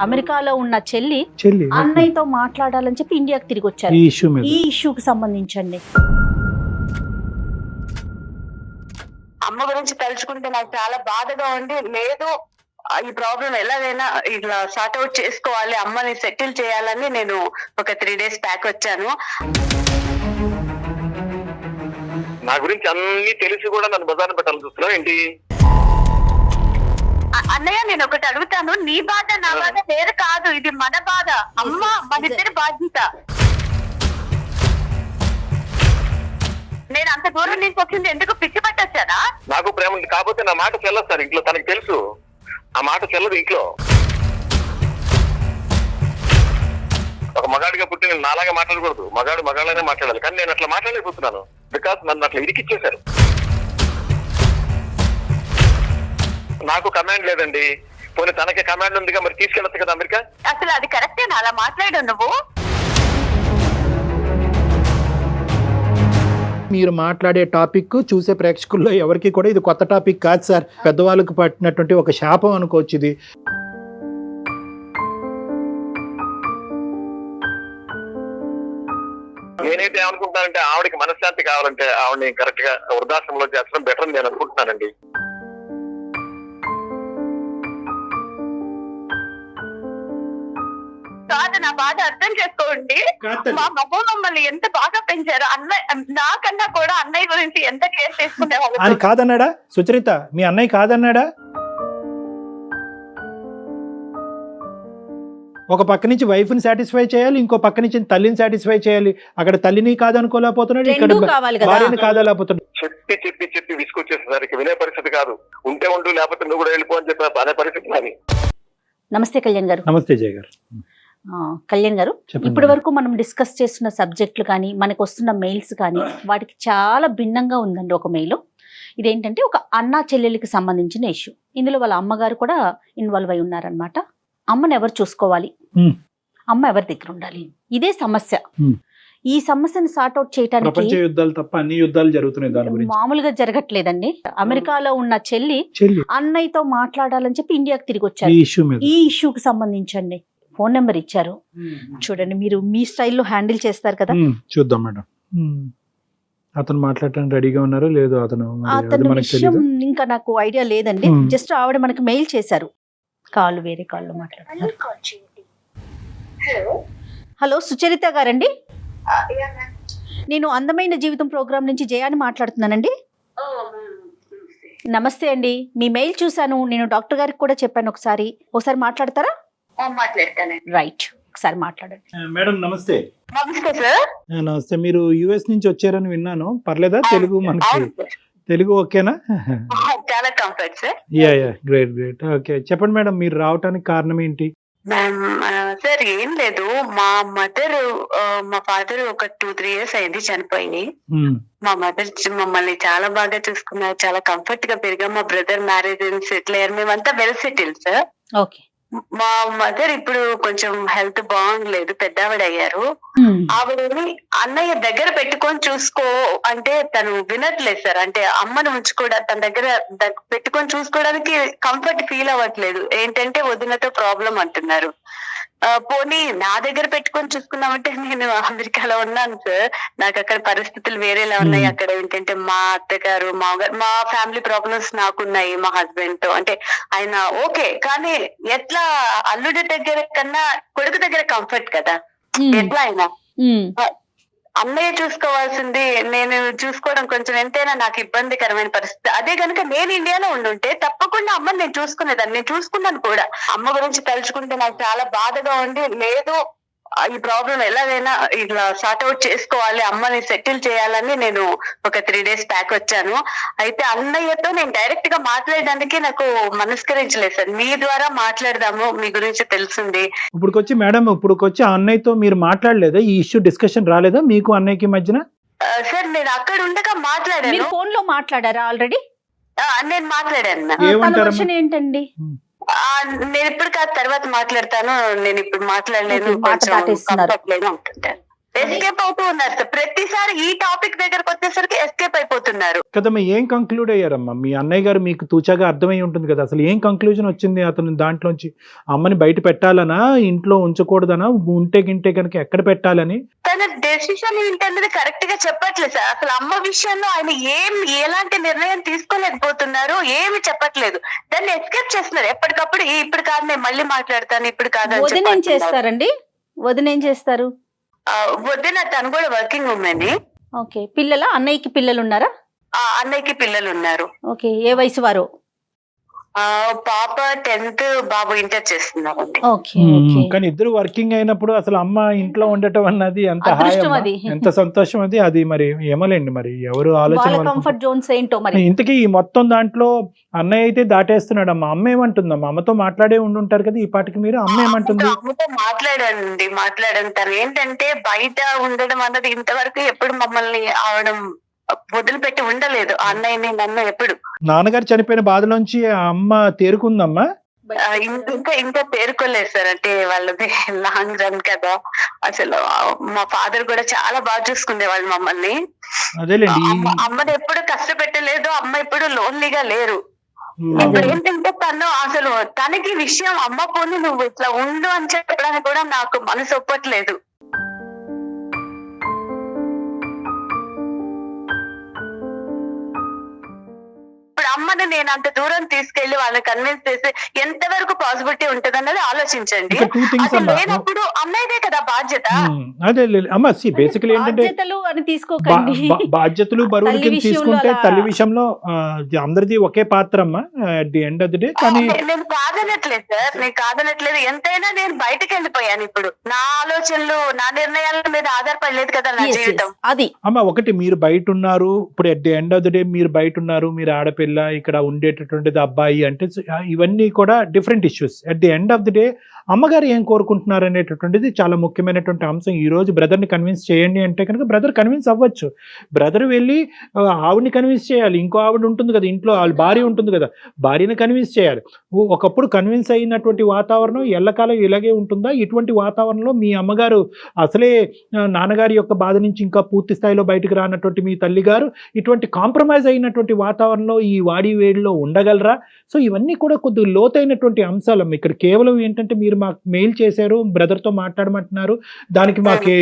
అమెరికాలో ఉన్న చెల్లి చెల్లి అన్నయ్యతో మాట్లాడాలని చెప్పి ఇండియాకి తిరిగి వచ్చారు. ఈ ఇష్యూ మీద ఈ ఇష్యూకి సంబంధించండి. అమ్మ గురించి తలుచుకుంటే నాకు చాలా బాధగా ఉంది. లేదు ఈ ప్రాబ్లం ఎలాగైనా ఇట్లా సార్ట్అవుట్ చేసుకోవాలి, అమ్మని సెటిల్ చేయాలని నేను ఒక 3 days బ్యాక్ వచ్చాను. నా గురించి అన్ని తెలిసి కూడా నన్ను బజార్ని పెట్టాలని చూస్తున్నావు ఏంటి? అన్నయ్య నేను ఒకటి అడుగుతాను, నీ బాధ నా బాధ వేరు కాదు, ఇది మన బాధ. అమ్మ మన ఇద్దరి బాధ్యత. నేను అంత దూరం నుంచి వచ్చింది ఎందుకు పిచ్చి పట్టొచ్చానా? నాకు ప్రేమ ఉంది కాకపోతే నా మాట చెల్లదు సార్ ఇంట్లో, తనకు తెలుసు ఆ మాట చెల్లదు ఇంట్లో. ఒక మగాడిగా పుట్టి నేను నాలాగా మాట్లాడకూడదు, మగాడు మగాళ్ళనే మాట్లాడాలి, కానీ నేను అట్లా మాట్లాడలేకపోతున్నాను బికాస్ నన్ను అట్లా ఇరికిచ్చేశారు. నాకు కమాండ్ లేదండి, పోనీ తనకి కమాండ్ ఉందిగా, మరి తీసుకెళ్ళచ్చు కదా అమెరికా. అసలు అది కరెక్టేనా అలా మాట్లాడావు నువ్వు? మీరు మాట్లాడే టాపిక్ చూసే ప్రేక్షకుల్లో ఎవరికి కూడా ఇది కొత్త టాపిక్ కాదు సార్. పెద్దవాళ్ళకు పట్టినటువంటి ఒక శాపం అనుకోవచ్చు ఇది. నేనైతే ఏమనుకుంటున్నానంటే ఆవిడకి మనశ్శాంతి కావాలంటే ఆవిడని కరెక్ట్ గా వృద్ధాశ్రమంలో చేర్చడం బెటర్ అని నేను అనుకుంటున్నానండి. కాదు, నా బాధ అర్థం చేసుకోండి. మా మగ మమ్మల్ని ఎంత బాగా పెంచారు. అన్నయ్య నాకన్నా కూడా అన్నయ్య గురించి ఎంత కేర్ చేసుకునేవాళ్ళు. అని కాదన్నాడా సుచరిత? మీ అన్నయ్య కాదన్నాడా? ఒక పక్క నుంచి వైఫ్ ని సాటిస్ఫై చేయాలి, ఇంకో పక్క నుంచి తల్లిని సాటిస్ఫై చేయాలి. అక్కడ తల్లిని కాదనుకోలేకపోతున్నాడు, ఇక్కడ భార్యని కాదలేకపోతున్నాడు. చెప్పి చెప్పి చెప్పి విసుకొచ్చేసరికి వినే పరిస్థితి కాదు. ఉంటే ఉండు, లేకపోతే నువ్వు కూడా వెళ్ళిపో అని చెప్పి అనే పరిస్థితి నాది. నమస్తే కళ్యాణ్ గారు. నమస్తే జయ గారు. కళ్యాణ్ గారు, ఇప్పటి వరకు మనం డిస్కస్ చేస్తున్న సబ్జెక్టులు కానీ మనకు వస్తున్న మెయిల్స్ కానీ వాటికి చాలా భిన్నంగా ఉందండి. ఒక మెయిల్ ఇదేంటంటే ఒక అన్నా చెల్లెలికి సంబంధించిన ఇష్యూ. ఇందులో వాళ్ళ అమ్మగారు కూడా ఇన్వాల్వ్ అయి ఉన్నారనమాట. అమ్మని ఎవరు చూసుకోవాలి, అమ్మ ఎవరి దగ్గర ఉండాలి, ఇదే సమస్య. ఈ సమస్యను సార్ట్అవుట్ చేయడానికి యుద్ధాలు తప్ప అన్ని యుద్ధాలు జరుగుతున్నాయి దాని గురించి. మామూలుగా జరగట్లేదండి. అమెరికాలో ఉన్న చెల్లి అన్నయ్యతో మాట్లాడాలని చెప్పి ఇండియాకి తిరిగి వచ్చారు. ఈ ఇష్యూకి సంబంధించండి ఫోన్ నెంబర్ ఇచ్చారు. చూడండి, మీరు మీ స్టైల్లో హ్యాండిల్ చేస్తారు కదా. చూద్దాం మేడం. అతను మాట్లాడటానికి రెడీగా ఉన్నారో లేదో అతను విషయం ఇంకా నాకు ఐడియా లేదండి. జస్ట్ ఆవిడ మనకి మెయిల్ చేశారు. కాళ్ళు వేరే కాళ్ళు మాట్లాడుతున్నారు. హలో సుచరిత గారండి, నేను అందమైన జీవితం ప్రోగ్రామ్ నుంచి జయాని మాట్లాడుతున్నానండి. నమస్తే అండి, మీ మెయిల్ చూశాను. నేను డాక్టర్ గారికి కూడా చెప్పాను. ఒకసారి మాట్లాడతారా? రైట్, ఒకసారి మాట్లాడండి. మేడం నమస్తే. నమస్తే సార్. నమస్తే. మీరు యుఎస్ నుంచి వచ్చారని విన్నాను. పర్లేదా? తెలుగు మనకి తెలుగు ఓకేనా? చాలా comfort sir. Yeah great great. Okay, చెప్పండి మేడం, మీరు రావడానికి కారణం ఏంటి? సార్ ఏం లేదు, మా మదర్ మా ఫాదర్ ఒక 2-3 years అయింది చనిపోయి. మా మదర్ మమ్మల్ని చాలా బాగా చూసుకున్నారు, చాలా కంఫర్ట్ గా పెరిగాం. మా బ్రదర్ మ్యారేజ్ సెటిల్ అయ్యారు, మేమంతా వెల్ సెటిల్ సార్. ఓకే. మా మదర్ ఇప్పుడు కొంచెం హెల్త్ బాగుండలేదు, పెద్దవాడు అయ్యారు. ఆవిడని అన్నయ్య దగ్గర పెట్టుకొని చూసుకో అంటే తను వినట్లేదు సార్. అంటే అమ్మను ఉంచుకోవడా తన దగ్గర పెట్టుకొని చూసుకోవడానికి కంఫర్ట్ ఫీల్ అవ్వట్లేదు. ఏంటంటే వదినతో ప్రాబ్లం అంటున్నారు. పోనీ నా దగ్గర పెట్టుకొని చూసుకున్నామంటే నేను అమెరికాలో ఉన్నాను సార్, నాకు అక్కడ పరిస్థితులు వేరేలా ఉన్నాయి. అక్కడ ఏంటంటే మా అత్తగారు మామగారు, మా ఫ్యామిలీ ప్రాబ్లమ్స్ నాకున్నాయి. మా హస్బెండ్ తో అంటే ఆయన ఓకే, కానీ ఎట్లా అల్లుడి దగ్గర కన్నా కొడుకు దగ్గర కంఫర్ట్ కదా, ఎట్లా అయినా అన్నయ్య చూసుకోవాల్సింది నేను చూసుకోవడం కొంచెం ఎంతైనా నాకు ఇబ్బందికరమైన పరిస్థితి. అదే కనుక నేను ఇండియాలో ఉండుంటే తప్పకుండా అమ్మని నేను చూసుకునేదాన్ని, నేను చూసుకున్నాను కూడా. అమ్మ గురించి తలుచుకుంటే నాకు చాలా బాధగా ఉంది. లేదు ఈ ప్రాబ్లం ఎలాగైనా ఇట్లా సార్ట్అవుట్ చేసుకోవాలి, అమ్మని సెటిల్ చేయాలని నేను ఒక 3 days బ్యాక్ వచ్చాను. అయితే అన్నయ్యతో నేను డైరెక్ట్ గా మాట్లాడడానికి నాకు మనస్కరించలేదు సార్. మీ ద్వారా మాట్లాడదాము, మీ గురించి తెలిసింది. ఇప్పుడుకొచ్చి మేడం, ఇప్పుడుకొచ్చి అన్నయ్యతో మీరు మాట్లాడలేదా? ఈ ఇష్యూ డిస్కషన్ రాలేదా మీకు అన్నయ్యకి మధ్యన? సార్ నేను అక్కడ ఉండగా మాట్లాడాను. ఫోన్ లో మాట్లాడారా ఆల్రెడీ? నేను మాట్లాడాను. ఏంటండి? నేను ఇప్పుడు కాదు తర్వాత మాట్లాడతాను, నేను ఇప్పుడు మాట్లాడలేను, ఎస్కేప్ అవుతూ ఉన్నారు సార్. ప్రతిసారి ఈ టాపిక్ దగ్గరకు వచ్చేసరికి ఎస్కేప్ అయిపోతున్నారు కదమ్మా. ఏం కంక్లూడ్ అయ్యారమ్మా? మీ అన్నయ్య గారు మీకు తూచాగా అర్థమై ఉంటుంది కదా, అసలు ఏం కంక్లూజన్ వచ్చింది అతను దాంట్లోంచి? అమ్మని బయట పెట్టాలనా, ఇంట్లో ఉంచకూడదనా, ఉంటే గింటే కనుక ఎక్కడ పెట్టాలని? తన డెసిషన్ ఏంటన్నది కరెక్ట్ గా చెప్పట్లేదు సార్. అసలు అమ్మ విషయంలో ఆయన ఎలాంటి నిర్ణయం తీసుకోలేకపోతున్నారు, ఏమి చెప్పట్లేదు. దాన్ని ఎస్కేప్ చేస్తున్నారు ఎప్పటికప్పుడు. ఇప్పుడు కాదు, నేను మళ్ళీ మాట్లాడతాను, ఇప్పుడు కాదు. వదిన ఏం చేస్తారండి? వదిన ఏం చేస్తారు? వదిన తను కూడా వర్కింగ్ ఉమెన్. ఓకే. అన్నయ్యకి పిల్లలు ఉన్నారా? అన్నయ్యకి పిల్లలు ఉన్నారు. ఓకే. ఏ వయసు వారు? పాప 10th, బాబు ఇంటర్ చేస్తున్నారండి. ఓకే. కానీ ఇద్దరు వర్కింగ్ అయినప్పుడు అసలు అమ్మ ఇంట్లో ఉండటం అన్నది ఎంత అదృష్టం అది. ఎంత సంతోషం అది. అది మరి ఏమోలేండి, మరి ఎవరు ఆలోచన. కంఫర్ట్ జోన్స్ ఏంటో మరి. ఇంతకీ ఈ మొత్తం దాంట్లో అన్నయ్య అయితే దాటేస్తున్నాడు. అమ్మ ఏమంటుందమ్మా? అమ్మతో మాట్లాడే ఉండుంటారు కదా ఈ పాటికి మీరు. అమ్మ ఏమంటుంది? అమ్మతో మాట్లాడాను. తను ఏంటంటే బయట ఉండడం అన్నది ఇంతవరకు ఎప్పుడు మమ్మల్ని ఆవడం వదిలిపెట్టి ఉండలేదు. అన్నయ్యని నన్ను ఎప్పుడు. నాన్నగారు చనిపోయిన బాధలోంచి ఆ అమ్మ తేరుకుందమ్మా? ఇంకా తేరుకోలేదు సార్. అంటే వాళ్ళది లాంగ్ రన్ కదా. అసలు మా ఫాదర్ కూడా చాలా బాగా చూసుకునే వాళ్ళు మమ్మల్ని. అదేలేండి. అమ్మని ఎప్పుడు కష్టపెట్టలేదు. అమ్మ ఎప్పుడు లోన్లీగా లేరు. ఇప్పుడు ఏంటంటే అసలు తనకి విషయం అమ్మ పోనీ నువ్వు ఇట్లా ఉండు అని చెప్పడానికి కూడా నాకు మనసు ఒప్పట్లేదు. ఇప్పుడు అమ్మని నేను అంత దూరం తీసుకెళ్లి వాళ్ళని కన్విన్స్ చేసి ఎంతవరకు పాసిబిలిటీ ఉంటది అన్నది ఆలోచించండి. అసలు లేనప్పుడు అన్నయ్యదే కదా బాధ్యత. అదే అమ్మ, బేసికలీ ఏంటంటే బాధ్యతలు బరువులు తీసుకుంటే తల్లి విషయంలో అందరిది ఒకే పాత్ర అమ్మా at the end of the day. కానీ నేను కాదనట్లేదు సార్, ఎంతైనా నేను బయటకు వెళ్ళిపోయాను. ఇప్పుడు నా ఆలోచనలు, నా నిర్ణయాల మీద ఆధారపడలేదు కదా నా జీవితం. అది అమ్మ, ఒకటి మీరు బయట ఉన్నారు, ఇప్పుడు at the end of the day మీరు బయట ఉన్నారు, మీరు ఆడపిల్ల, ఇక్కడ ఉండేటటువంటిది అబ్బాయి అంటే ఇవన్నీ కూడా different issues. At the end of the day అమ్మగారు ఏం కోరుకుంటున్నారు అనేటటువంటిది చాలా ముఖ్యమైనటువంటి అంశం. ఈ రోజు బ్రదర్ని కన్విన్స్ చేయండి అంటే కనుక బ్రదర్ కన్విన్స్ అవ్వచ్చు. బ్రదర్ వెళ్ళి ఆవిడని కన్విన్స్ చేయాలి. ఇంకో ఆవిడ ఉంటుంది కదా ఇంట్లో, వాళ్ళ భార్య ఉంటుంది కదా, భార్యని కన్విన్స్ చేయాలి. ఒకప్పుడు కన్విన్స్ అయినటువంటి వాతావరణం ఎల్లకాలం ఇలాగే ఉంటుందా? ఇటువంటి వాతావరణంలో మీ అమ్మగారు అసలే నాన్నగారి యొక్క బాధ నుంచి ఇంకా పూర్తి స్థాయిలో బయటకు రానటువంటి మీ తల్లిగారు ఇటువంటి కాంప్రమైజ్ అయినటువంటి వాతావరణంలో ఈ వాడి వేడిలో ఉండగలరా? సో ఇవన్నీ కూడా కొద్దిగా లోతైనటువంటి అంశాలు. ఇక్కడ కేవలం ఏంటంటే మీరు మాకు మెయిల్ చేశారు, బ్రదర్తో మాట్లాడమంటున్నారు, దానికి మాకు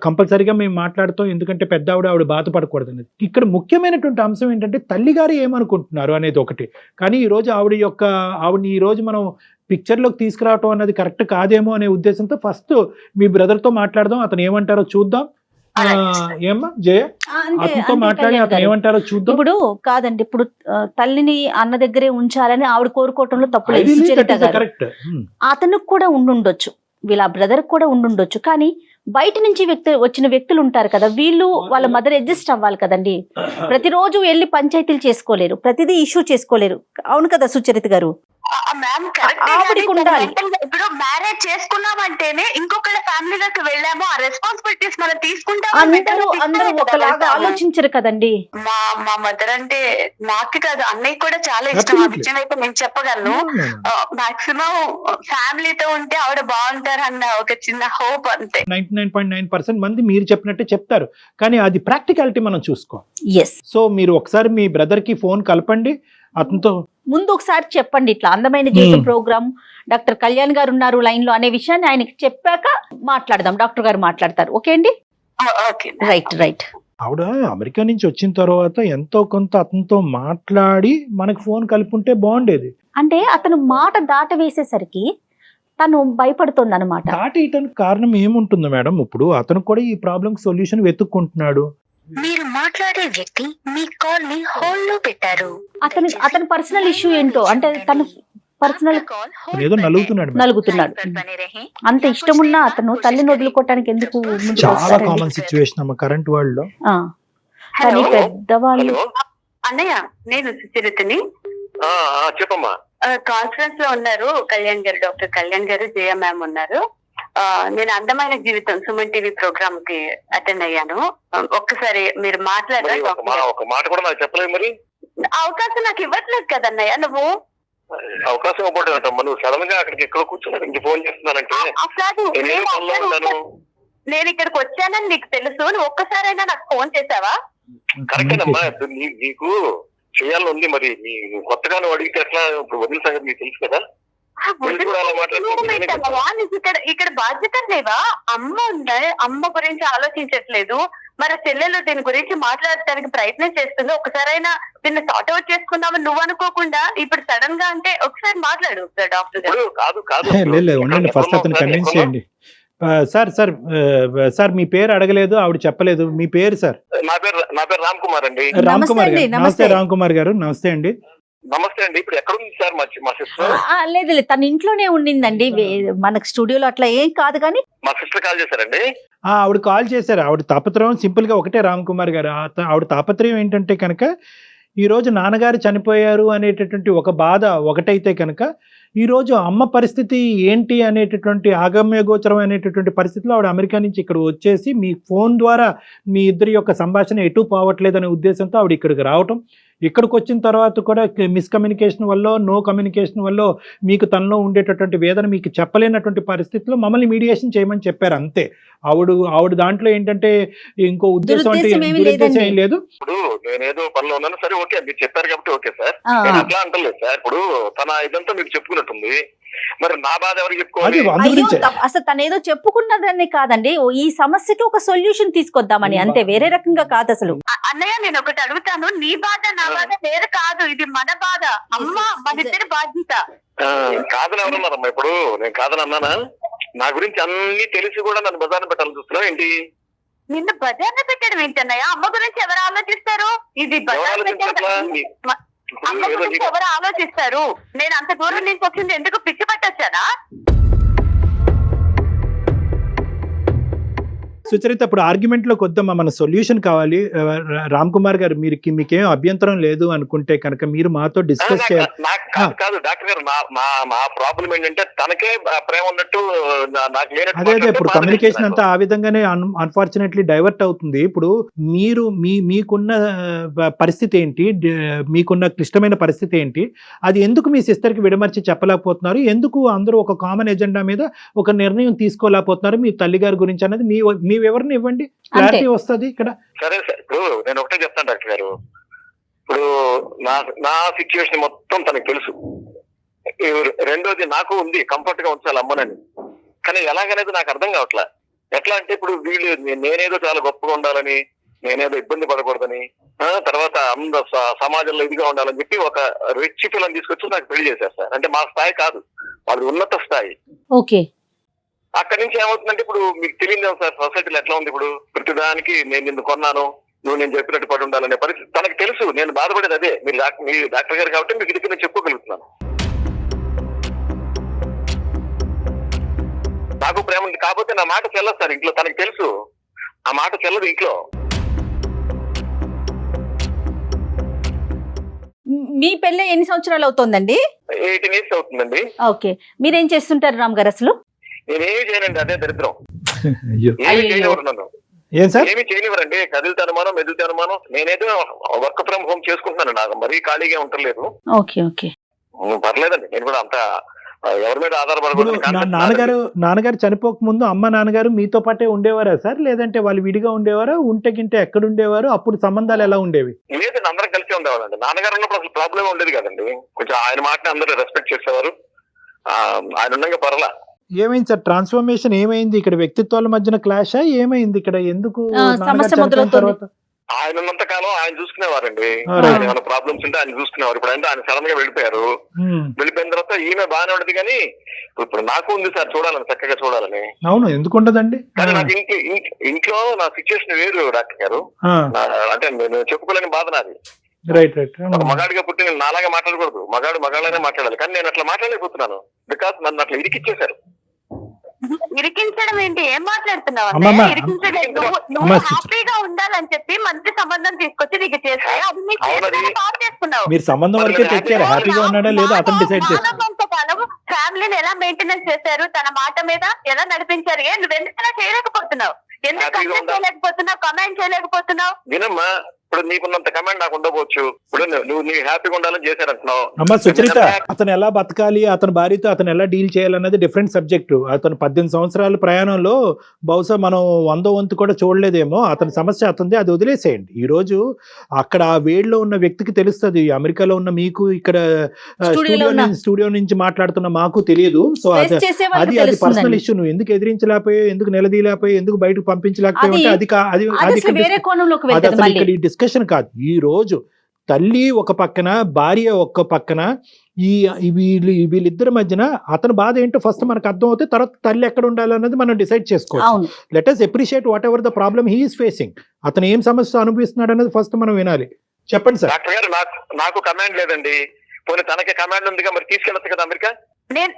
కంపల్సరీగా మేము మాట్లాడతాం, ఎందుకంటే పెద్ద ఆవిడ బాధపడకూడదు అనేది. ఇక్కడ ముఖ్యమైనటువంటి అంశం ఏంటంటే తల్లిగారు ఏమనుకుంటున్నారు అనేది ఒకటి. కానీ ఈరోజు ఆవిడని ఈరోజు మనం పిక్చర్లోకి తీసుకురావటం అన్నది కరెక్ట్ కాదేమో అనే ఉద్దేశంతో ఫస్ట్ మీ బ్రదర్తో మాట్లాడదాం, అతను ఏమంటారో చూద్దాం. ఏమ్మా జయ, అతనితో మాట్లాడి అతను ఏమంటారో చూద్దాం. ఇప్పుడు కాదండి, ఇప్పుడు తల్లిని అన్న దగ్గరే ఉంచాలని ఆవిడ కోరుకోవటంలో తప్పు లేదు. అతనికి కూడా ఉండుండొచ్చు, వీళ్ళ బ్రదర్ కూడా ఉండుండొచ్చు. కానీ బయట నుంచి వచ్చిన వ్యక్తులు ఉంటారు కదా, వీళ్ళు వాళ్ళ మదర్ అడ్జస్ట్ అవ్వాలి కదండి. ప్రతిరోజు వెళ్ళి పంచాయతీలు చేసుకోలేరు, ప్రతిదీ ఇష్యూ చేసుకోలేరు. అవును కదా సుచరిత గారు? ఇప్పుడు మ్యారేజ్ చేసుకున్నామంటేనే ఇంకొకళ్ళ ఫ్యామిలీలోకి వెళ్ళాము, ఆ రెస్పాన్సిబిలిటీస్ మనం తీసుకుంటాం. అందరూ ఒకలాగా ఆలోచించరు కదండి. మా మదర్ అంటే నాకు కాదు, అన్నయ్య కూడా చాలా ఇష్టం. ఆ విషయం అయితే నేను చెప్పగలను. మాక్సిమం ఫ్యామిలీతో ఉంటే ఆవిడ బాగుంటారన్న ఒక చిన్న హోప్ అంతే. 99.9% మంది మీరు చెప్పినట్టే చెప్తారు, కానీ అది ప్రాక్టికాలిటీ మనం చూసుకో. సో మీరు ఒకసారి మీ బ్రదర్ కి ఫోన్ కలపండి, అతనితో ముందు ఒకసారి చెప్పండి ఇట్లా అందమైన జీవితం ప్రోగ్రామ్ డాక్టర్ కళ్యాణ్ గారు ఉన్నారు లైన్ లో అనే విషయాన్ని ఆయనకి చెప్పాక మాట్లాడదాం. డాక్టర్ గారు మాట్లాడతారు. ఓకే అండి? రైట్. ఆవిడ అమెరికా నుంచి వచ్చిన తర్వాత ఎంతో కొంత అతనితో మాట్లాడి మనకు ఫోన్ కలుపుంటే బాగుండేది. అంటే అతను మాట దాట వేసేసరికి తను భయపడుతుంది అనమాట. దాటేయటానికి కారణం ఏముంటుందో మేడం? ఇప్పుడు అతను కూడా ఈ ప్రాబ్లం సొల్యూషన్ వెతుక్కుంటున్నాడు. మీరు మాట్లాడే వ్యక్తి మీ కాల్ ని హోల్డ్ లో పెట్టారు. అతని పర్సనల్ ఇష్యూ ఏంటో, అంటే తను పర్సనల్ ఏదో నలుగుతున్నాడు. అంత ఇష్టమున్నా అతను తల్లిని వదులుకోవటానికి ఎందుకు? చాలా కామన్ సిచ్యువేషన్ అమ్మ కరెంట్ వరల్డ్ లో. కానీ పెద్దవాళ్ళు. అన్నయ్య, నేను సుచరితని. చెప్పమ్మా. కాన్ఫరెన్స్ లో ఉన్నారు కళ్యాణ్ గారు, డాక్టర్ కళ్యాణ్ గారు, జయ మ్యామ్ ఉన్నారు. నేను అందమైన జీవితం సుమన్ టీవీ ప్రోగ్రామ్ కి అటెండ్ అయ్యాను. ఒక్కసారి మీరు మాట్లాడరా? ఒక మాట కూడా నాకు చెప్పలేదు. మరి అవకాశం నాకు ఇవ్వట్లేదు కదన్నయ్య. నువ్వు అవకాశం ఇవ్వబోతుందమ్మా. నువ్వు సడన్ గా అక్కడికి ఎక్కడ కూర్చున్నా ఇంక ఫోన్ చేస్తున్నానంటే నేను ఇక్కడికి వచ్చానని నీకు తెలుసు, నువ్వు ఒక్కసారైనా నాకు ఫోన్ చేసావా? కరెక్టేనమ్మా, నీకు చేయాలని ఉంది, మరి నీ కొత్తగా నువ్వు అడిగితే ఎట్లా? ఇప్పుడు వదిన సంగతి నీకు తెలుసు కదా. ఇక్కడ బాధ్యత లేవా? అమ్మ ఉందా, అమ్మ గురించి ఆలోచించట్లేదు, మరి చెల్లెలు దీని గురించి మాట్లాడటానికి ప్రయత్నం చేస్తుంది. ఒకసారైనా దీన్ని సార్ట్ అవుట్ చేసుకుందామని నువ్వు అనుకోకుండా ఇప్పుడు సడన్ గా అంటే ఒకసారి మాట్లాడు డాక్టర్ గారు. ఉండండి, ఫస్ట్ అతను కన్విన్స్ చేయండి. సార్ మీ పేరు అడగలేదు, ఆవిడ చెప్పలేదు. మీ పేరు సార్? నా పేరు రామ్ కుమార్ అండి. రామ్ కుమార్ గారు నమస్తే. రామ్ కుమార్ గారు నమస్తే అండి. నమస్తే అండి. ఇప్పుడు ఎక్కడ ఉంది సార్ మా సిస్టర్? లేదు లేదు, తన ఇంట్లోనే ఉండిందండి, మనకు స్టూడియోలో అట్లా ఏం కాదు. కానీ మా సిస్టర్ కాల్ చేశారండి. ఆవిడ కాల్ చేశారు. ఆవిడ తాపత్రయం సింపుల్ గా ఒకటే, రామ్ కుమార్ గారు. ఆవిడ తాపత్రయం ఏంటంటే కనుక ఈ రోజు నాన్నగారు చనిపోయారు అనేటటువంటి ఒక బాధ ఒకటైతే కనుక, ఈరోజు అమ్మ పరిస్థితి ఏంటి అనేటటువంటి ఆగమ్యగోచరం అనేటటువంటి పరిస్థితిలో ఆవిడ అమెరికా నుంచి ఇక్కడ వచ్చేసి మీ ఫోన్ ద్వారా మీ ఇద్దరి యొక్క సంభాషణ ఎటు పోవట్లేదనే ఉద్దేశంతో ఆవిడ ఇక్కడికి రావటం, ఇక్కడికి వచ్చిన తర్వాత కూడా మిస్కమ్యూనికేషన్ వల్ల, నో కమ్యూనికేషన్ వల్ల మీకు తనలో ఉండేటటువంటి వేదన మీకు చెప్పలేనటువంటి పరిస్థితిలో మమ్మల్ని మీడియేషన్ చేయమని చెప్పారు అంతే. ఆవిడ దాంట్లో ఏంటంటే ఇంకో ఉద్దేశం అంటే దురుద్దేశం ఏం లేదు. ఇప్పుడు నేనేదో పనిలో ఉన్నాను, సరే ఓకే మీరు చెప్పారు కాబట్టి ఓకే సార్, నేను అట్లా అంటలేదు సార్. ఇప్పుడు తన ఇదంతా మీకు చెప్పుకున్నట్టుంది, మరి నా బాధ ఎవరికి చెప్పుకోవాలి? అసలు తను ఏదో చెప్పుకున్నదని కాదండి, ఈ సమస్యకి ఒక సొల్యూషన్ తీసుకొద్దామని అంతే, వేరే రకంగా కాదు అసలు. అన్నయ్య నేను ఒకటి అడుగుతాను, నీ బాధ నా బాధ వేరు కాదు, ఇది మన బాధ, అమ్మ మన ఇద్దరి బాధ్యత. కాదని ఎవరన్నారమ్మా? ఇప్పుడు నేను కాదని అన్నానా? నా గురించి అన్ని తెలిసి కూడా నన్ను బజార్ని పెట్టాలని చూస్తున్నావు ఏంటి? నిన్ను బజార్ని పెట్టడం ఏంటన్నయ్య? అమ్మ గురించి ఎవరు ఆలోచిస్తారు? ఇది బజార్ అమ్మ గురించి ఎవరు ఆలోచిస్తారు? నేను అంత దూరం నుంచి వచ్చింది ఎందుకు? పిచ్చి పట్టొచ్చానా? సుచరిత, ఇప్పుడు ఆర్గ్యుమెంట్ లోకి వద్దామా, మన సొల్యూషన్ కావాలి. రామ్ కుమార్ గారు మీకేం అభ్యంతరం లేదు అనుకుంటే కనుక మీరు మాతో డిస్కస్ చేయాలి. కాదు డాక్టర్ గారు, మా ప్రాబ్లం ఏంటంటే తనకే ప్రేమ ఉన్నట్టు నాకు లేనట్టు. అదే ఇప్పుడు కమ్యూనికేషన్ అంతా ఆ విధంగానే అన్ఫార్చునేట్లీ డైవర్ట్ అవుతుంది. ఇప్పుడు మీరు మీకున్న పరిస్థితి ఏంటి, మీకున్న క్లిష్టమైన పరిస్థితి ఏంటి, అది ఎందుకు మీ సిస్టర్ కి విడమర్చి చెప్పలేకపోతున్నారు? ఎందుకు అందరూ ఒక కామన్ ఎజెండా మీద ఒక నిర్ణయం తీసుకోలేకపోతున్నారు మీ తల్లిగారి గురించి అనేది మీ వివరణ ఇవ్వండి, క్లారిటీ వస్తుంది ఇక్కడ. సరే సార్, ఇప్పుడు నేను ఒకటే చెప్తాను డాక్టర్ గారు. ఇప్పుడు నా సిచ్యువేషన్ మొత్తం తనకు తెలుసు. రెండోది, నాకు ఉంది కంఫర్ట్ గా ఉంచాలి అమ్మనని, కానీ ఎలాగనేది నాకు అర్థం కావట్లా. ఎట్లా అంటే ఇప్పుడు వీళ్ళు నేనేదో చాలా గొప్పగా ఉండాలని, నేనేదో ఇబ్బంది పడకూడదని, తర్వాత సమాజంలో ఇదిగా ఉండాలని చెప్పి ఒక రిచ్ పిల్లని తీసుకొచ్చి నాకు పెళ్లి చేశారు సార్. అంటే మా స్థాయి కాదు, వాళ్ళది ఉన్నత స్థాయి. ఓకే. అక్కడి నుంచి ఏమవుతుందంటే ఇప్పుడు మీకు తెలియదు సార్ సొసైటీలో ఎట్లా ఉంది. ఇప్పుడు ప్రతిదానికి నేను నిన్ను కొన్నాను, నువ్వు నేను చెప్పినట్టు పడి ఉండాలనే పరిస్థితి తనకు తెలుసు. నేను బాధపడేది అదే. మీరు డాక్టర్ గారు కాబట్టి మీకు ఇది నేను చెప్పుకోగలుగుతున్నాను. నాకు ప్రేమ ఉంది కాకపోతే నా మాట చెల్లదు సార్ ఇంట్లో. తనకు తెలుసు ఆ మాట చెల్లదు ఇంట్లో. మీ పెళ్ళి ఎన్ని సంవత్సరాలు అవుతుందండి? 18 years అవుతుందండి. ఓకే. మీరేం చేస్తుంటారు రామ్ గారు అసలు? నేనేమి చేయనండి, అదే దరిద్రం. ఏమి చేయనివ్వరు నన్ను, ఏమి చేయనివ్వరండి. కదిలితే అనుమానం, మెదిలితే అనుమానం. నేనేదో వర్క్ ఫ్రమ్ హోమ్ చేసుకుంటున్నాను, నాకు మరీ ఖాళీగా ఉంటలేదు. ఓకే ఓకే, పర్లేదండి. నేను కూడా అంత ఎవరి మీద ఆధారపడకూడదు. నాన్నగారు చనిపోక ముందు అమ్మ నాన్నగారు మీతో పాటే ఉండేవారా సార్, లేదంటే వాళ్ళు విడిగా ఉండేవారా? ఉంటే గింటే ఎక్కడ ఉండేవారు? అప్పుడు సంబంధాలు ఎలా ఉండేవి? లేదండి, అందరం కలిసి ఉండేవాళ్ళండి. నాన్నగారు ఉన్నప్పుడు అసలు ప్రాబ్లం ఉండేది కదండి. కొంచెం ఆయన మాటని అందరూ రెస్పెక్ట్ చేసేవారు. ఆయన ఉండగా పర్లా. ఏమైంది సార్ ట్రాన్స్ఫర్మేషన్? ఏమైంది ఇక్కడ? వ్యక్తిత్వాల మధ్యన క్లాషా? ఏమైంది ఇక్కడ? ఎందుకు సమస్య? ఆయన ఉన్నంత కాలం ఆయన చూసుకునేవారండి. ఏమైనా ప్రాబ్లమ్స్ ఉంటే ఆయన చూసుకునేవారు. ఇప్పుడు అంటే ఆయన సడన్ గా వెళ్ళిపోయారు. వెళ్ళిపోయిన తర్వాత ఈమె బాగానే ఉండదు, కానీ ఇప్పుడు నాకు ఉంది సార్ చూడాలని, చక్కగా చూడాలని. అవును, ఎందుకు ఉండదండి? కానీ నాకు ఇంట్లో నా సిచ్యువేషన్ వేరు డాక్టర్ గారు. అంటే నేను చెప్పుకోలేని బాధ నాది. ఒక మగాడిగా పుట్టి నేను నాలాగా మాట్లాడకూడదు, మగాళ్ళనే మాట్లాడాలి. కానీ నేను అట్లా మాట్లాడలేకపోతున్నాను, బికాస్ నన్ను అట్లా ఇరికిచ్చేశారు. ఇరికించడం ఏంటి? ఏం మాట్లాడుతున్నావు? నువ్వు హ్యాపీగా ఉండాలని చెప్పి మంచి సంబంధం తీసుకొచ్చి నీకు చేస్తాయి, అది మీరు సంబంధం వరకే తెచ్చారు. హ్యాపీగా ఉన్నాడా లేదా అతను డిసైడ్ చేస్తారు. ఫ్యామిలీని ఎలా మెయింటెనెన్స్ చేశారు, తన మాట మీద ఎలా నడిపించారు? నువ్వు ఎందుకు చేయలేకపోతున్నావు? ఎందుకు చేయలేకపోతున్నావు? కమెంట్ చేయలేకపోతున్నావు? వినమ్మా, ఇప్పుడు నీకున్నంత కమాండ్ నాకు ఉండవచ్చు. ఇప్పుడు నువ్వు నీ హ్యాపీగా ఉండాలని చేశారంటున్నావు. అమ్మ సుచరిత, అతను ఎలా బతకాలి, అతని భార్యతో అతను ఎలా డీల్ చేయాలన్నది డిఫరెంట్ సబ్జెక్టు. అతను 18 సంవత్సరాల ప్రయాణంలో బహుశా మనం 100వ వంతు కూడా చూడలేదేమో. అతని సమస్య అతనిది, అది వదిలేసేయండి. ఈ రోజు అక్కడ ఆ వేడిలో ఉన్న వ్యక్తికి తెలుస్తుంది. అమెరికాలో ఉన్న మీకు, ఇక్కడ స్టూడియో నుంచి మాట్లాడుతున్న మాకు తెలియదు. సో అది పర్సనల్ ఇష్యూ. నువ్వు ఎందుకు ఎదిరించలేకపోయావు, ఎందుకు నిలదీయలేకపోయావు, ఎందుకు బయటకు పంపించలేకపోయావు అంటే అది డిస్కషన్ కాదు. ఈ రోజు తల్లి ఒక పక్కన, భార్య ఒక పక్కన, వీళ్ళిద్దరి మధ్యన అతని బాధ ఏంటో ఫస్ట్ మనకు అర్థం అవుతుంది. తర్వాత తల్లి ఎక్కడ ఉండాలన్నది మనం డిసైడ్ చేసుకోవచ్చు. Let us appreciate what ever the problem he is facing. అతను ఏం సమస్య అనుభవిస్తున్నాడు అన్నది ఫస్ట్ మనం వినాలి. చెప్పండి సార్. డాక్టర్ గారు, నాకు కమాండ్ లేదండి. పోనీ తనకి కమాండ్ ఉందిగా, మరి తీసుకెళ్ళచ్చు కదా అమెరికా. నేను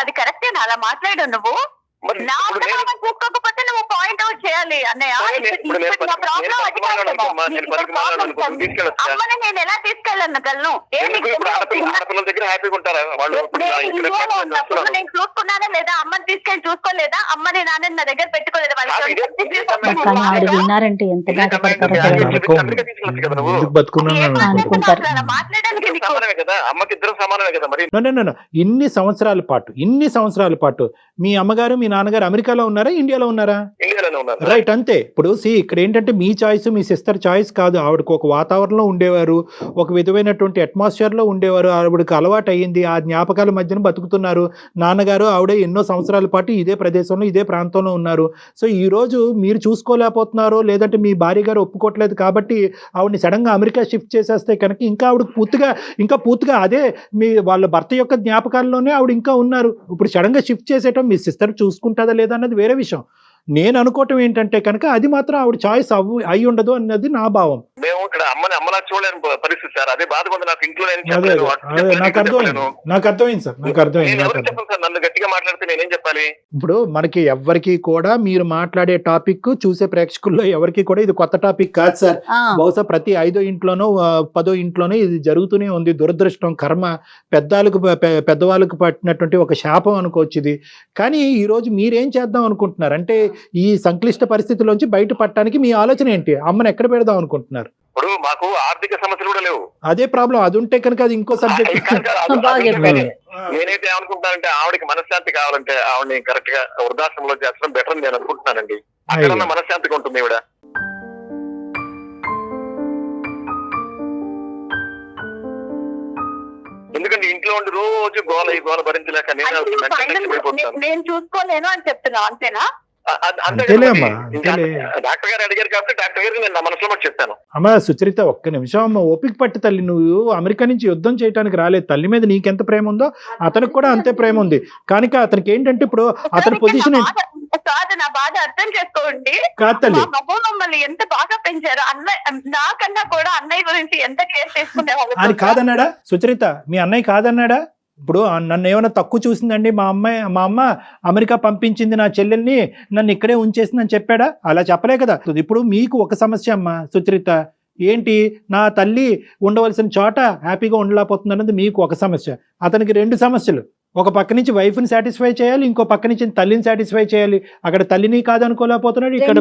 అది కరెక్టేనా అలా మాట్లాడు నువ్వు? నా చూసుకోకపోతే నువ్వు పాయింట్ అవుట్ చేయాలి అన్నయ్య. అమ్మని నేను ఎలా తీసుకెళ్ళగలను? ఆడపిల్లల దగ్గర హ్యాపీగా ఉంటారా వాళ్ళు? నేను చూసుకున్నానా లేదా? అమ్మని తీసుకెళ్ళి చూసుకోలేదా? అమ్మని నాన్న నా దగ్గర పెట్టుకోలేదు. విన్నారంటే ఎంత మాట్లాడడానికి కదా, అమ్మకి ఇద్దరు సమానమే కదా. మరి ఇన్ని సంవత్సరాల పాటు మీ అమ్మగారు, మీ నాన్నగారు అమెరికాలో ఉన్నారా, ఇండియాలో ఉన్నారా? ఇండియాలోనే ఉన్నారు. రైట్, అంతే. ఇప్పుడు ఇక్కడ ఏంటంటే మీ చాయిస్, మీ సిస్టర్ చాయిస్ కాదు. ఆవిడకు ఒక వాతావరణంలో ఉండేవారు, ఒక విధమైనటువంటి అట్మాస్ఫియర్ లో ఉండేవారు. ఆవిడకి అలవాటు అయ్యింది, ఆ జ్ఞాపకాల మధ్యన బతుకుతున్నారు. నాన్నగారు ఆవిడ ఎన్నో సంవత్సరాల పాటు ఇదే ప్రదేశంలో, ఇదే ప్రాంతంలో ఉన్నారు. సో ఈ రోజు మీరు చూసుకోలేకపోతున్నారో, లేదంటే మీ భార్య గారు ఒప్పుకోవట్లేదు కాబట్టి ఆవిడని సడన్ గా అమెరికా షిఫ్ట్ చేసేస్తే కనుక ఇంకా ఆవిడ పూర్తిగా అదే వాళ్ళ భర్త యొక్క జ్ఞాపకాల్లోనే ఆవిడ ఇంకా ఉన్నారు. ఇప్పుడు సడన్ గా షిఫ్ట్ చేసేయటం మీ సిస్టర్ చూసుకుంటుందా లేదా అన్నది వేరే విషయం. నేను అనుకోవటం ఏంటంటే కనుక అది మాత్రం ఆవిడ చాయిస్ అయి ఉండదు అన్నది నా భావం. మేము ఇక్కడ అమ్మలా చూడలేని పరిస్థితి సార్. అదే బాధ ఉంది నాకు. ఇంట్లో నాకు అర్థమైంది సార్, నాకు అర్థమైంది. నన్ను గట్టిగా మాట్లాడితే నేనేం చెప్పాలి? ఇప్పుడు మనకి ఎవరికి కూడా మీరు మాట్లాడే టాపిక్ చూసే ప్రేక్షకుల్లో ఎవరికి కూడా ఇది కొత్త టాపిక్ కాదు సార్. బహుశా ప్రతి 5వ ఇంట్లోనో 10వ ఇంట్లోనో ఇది జరుగుతూనే ఉంది. దురదృష్టం, కర్మ, పెద్దవాళ్ళకు పట్టినటువంటి ఒక శాపం అనుకోవచ్చు ఇది. కానీ ఈ రోజు మీరేం చేద్దాం అనుకుంటున్నారు అంటే, ఈ సంక్లిష్ట పరిస్థితిలోంచి బయటపడటానికి మీ ఆలోచన ఏంటి? అమ్మని ఎక్కడ పెడదాం అనుకుంటున్నారు? ఇప్పుడు మాకు ఆర్థిక సమస్యలు కూడా లేవు. అదే ప్రాబ్లం. అది ఉంటే కనుక అది ఇంకో సబ్జెక్ట్. నేనైతే ఏమనుకుంటానంటే, ఆవిడకి మనశ్శాంతి కావాలంటే ఆవిడని కరెక్ట్ గా వృద్ధాశ్రమంలో చేస్తడం బెటర్ అని నేను అనుకుంటున్నానండి. అక్కడ ఉన్న మనశ్శాంతిగా ఉంటుంది ఈవిడ. ఎందుకంటే ఇంట్లో ఉండి రోజు గోల భరించలేక నేను చూసుకోలేను అని చెప్తున్నా, అంతేనా? డాక్టర్ గారు అడిగారు కాబట్టి డాక్టర్ గారికి నేను నా మనసులో చెప్పాను. అమ్మ సుచరిత, ఒక్క నిమిషం అమ్మ, ఓపిక పట్టి తల్లి. నువ్వు అమెరికా నుంచి యుద్ధం చేయడానికి రాలేదు. తల్లి మీద నీకెంత ప్రేమ ఉందో అతనికి కూడా అంతే ప్రేమ ఉంది. కనుక అతనికి ఏంటంటే ఇప్పుడు అతని పొజిషన్ నా బాధ అర్థం చేసుకోండి. మమ్మల్ని ఎంత బాగా పెంచారు. నాకన్నా కూడా అన్నయ్య గురించి ఎంత కేర్ చేసుకునేవాళ్ళు. అని కాదన్నాడా సుచరిత? మీ అన్నయ్య కాదన్నాడా? ఇప్పుడు నన్ను ఏమైనా తక్కువ చూసిందండి, మా అమ్మ అమెరికా పంపించింది నా చెల్లెల్ని, నన్ను ఇక్కడే ఉంచేసిందని చెప్పాడా? అలా చెప్పలే కదా. ఇప్పుడు మీకు ఒక సమస్య అమ్మ సుచరిత, ఏంటి, నా తల్లి ఉండవలసిన చోట హ్యాపీగా ఉండలేకపోతుంది అన్నది మీకు ఒక సమస్య. అతనికి 2 సమస్యలు. ఒక పక్క నుంచి వైఫ్ని సాటిస్ఫై చేయాలి, ఇంకో పక్క నుంచి తల్లిని సాటిస్ఫై చేయాలి. అక్కడ తల్లిని కాదనుకోలేకపోతున్నాడు, ఇక్కడ